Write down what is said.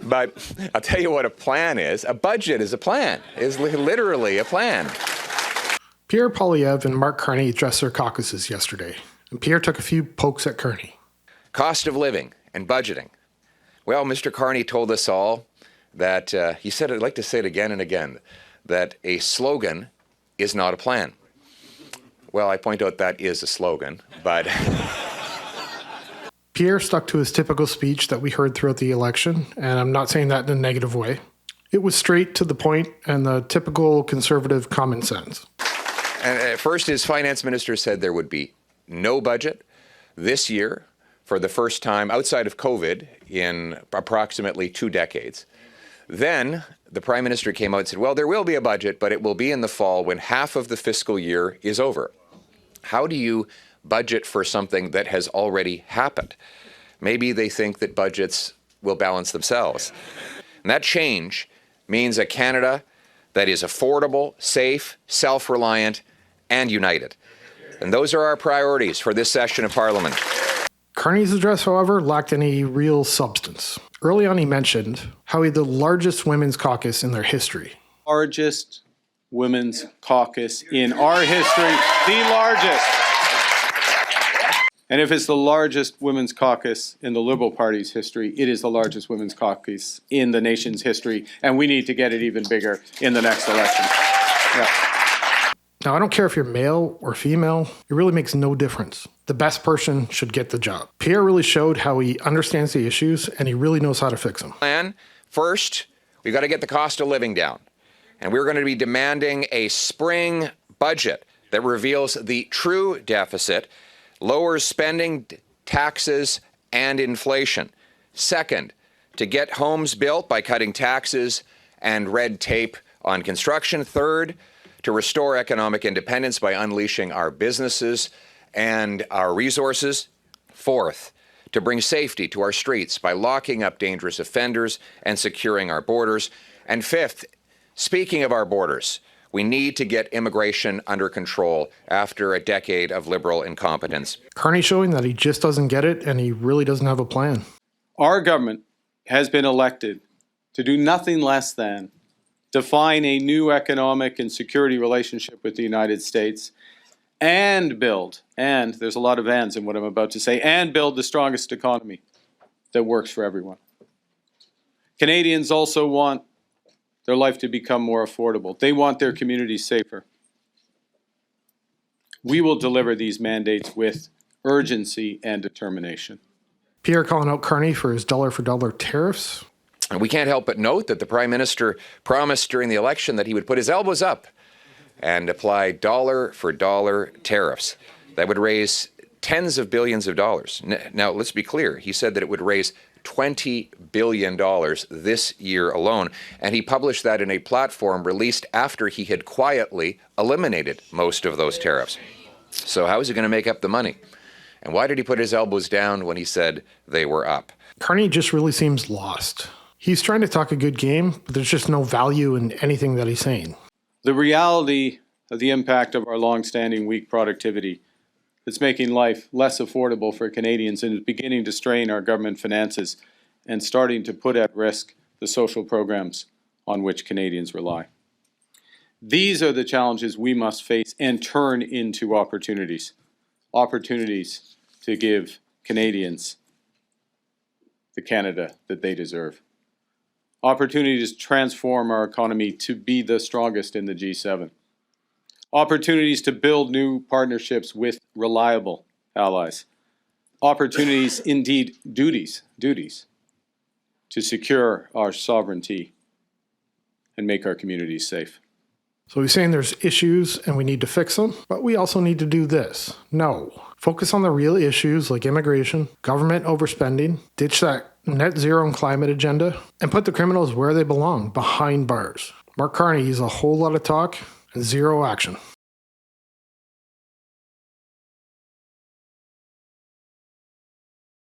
But I'll tell you what a plan is. A budget is a plan, is literally a plan. Pierre Poilievre and Mark Carney addressed their caucuses yesterday, and Pierre took a few pokes at Carney. Cost of living and budgeting. Well, Mr. Carney told us all that, he said, I'd like to say it again and again, that a slogan is not a plan. Well, I point out that is a slogan, but... Pierre stuck to his typical speech that we heard throughout the election, and I'm not saying that in a negative way. It was straight to the point and the typical conservative common sense. And at first, his finance minister said there would be no budget this year for the first time outside of COVID in approximately 2 decades. Then the prime minister came out and said, well, there will be a budget, but it will be in the fall when half of the fiscal year is over. How do you budget for something that has already happened? Maybe they think that budgets will balance themselves. And that change means a Canada that is affordable, safe, self-reliant, and united. And those are our priorities for this session of Parliament. Carney's address, however, lacked any real substance. Early on, he mentioned how he had the largest women's caucus in their history. Largest women's caucus in our history, the largest. And if it's the largest women's caucus in the Liberal Party's history, it is the largest women's caucus in the nation's history, and we need to get it even bigger in the next election. Yeah. Now, I don't care if you're male or female, it really makes no difference. The best person should get the job. Pierre really showed how he understands the issues and he really knows how to fix them. Plan, first, we've got to get the cost of living down. And we're going to be demanding a spring budget that reveals the true deficit, lowers spending, taxes, and inflation. Second, to get homes built by cutting taxes and red tape on construction. Third, to restore economic independence by unleashing our businesses and our resources. Fourth, to bring safety to our streets by locking up dangerous offenders and securing our borders. And fifth, speaking of our borders, we need to get immigration under control after a decade of Liberal incompetence. Carney's showing that he just doesn't get it and he really doesn't have a plan. Our government has been elected to do nothing less than define a new economic and security relationship with the United States and build, and there's a lot of ands in what I'm about to say, and build the strongest economy that works for everyone. Canadians also want their life to become more affordable. They want their communities safer. We will deliver these mandates with urgency and determination. Pierre calling out Carney for his dollar-for-dollar tariffs. And we can't help but note that the Prime Minister promised during the election that he would put his elbows up and apply dollar-for-dollar tariffs that would raise tens of billions of dollars. Now, let's be clear. He said that it would raise $20 billion this year alone, and he published that in a platform released after he had quietly eliminated most of those tariffs. So how is he going to make up the money? And why did he put his elbows down when he said they were up? Carney just really seems lost. He's trying to talk a good game, but there's just no value in anything that he's saying. The reality of the impact of our long-standing weak productivity that's making life less affordable for Canadians and is beginning to strain our government finances and starting to put at risk the social programs on which Canadians rely. These are the challenges we must face and turn into opportunities. Opportunities to give Canadians the Canada that they deserve. Opportunities to transform our economy to be the strongest in the G7. Opportunities to build new partnerships with reliable allies. Opportunities, indeed duties to secure our sovereignty and make our communities safe. So he's saying there's issues and we need to fix them, but we also need to do this. No. Focus on the real issues like immigration, government overspending, ditch that net zero and climate agenda, and put the criminals where they belong, behind bars. Mark Carney is a whole lot of talk and zero action.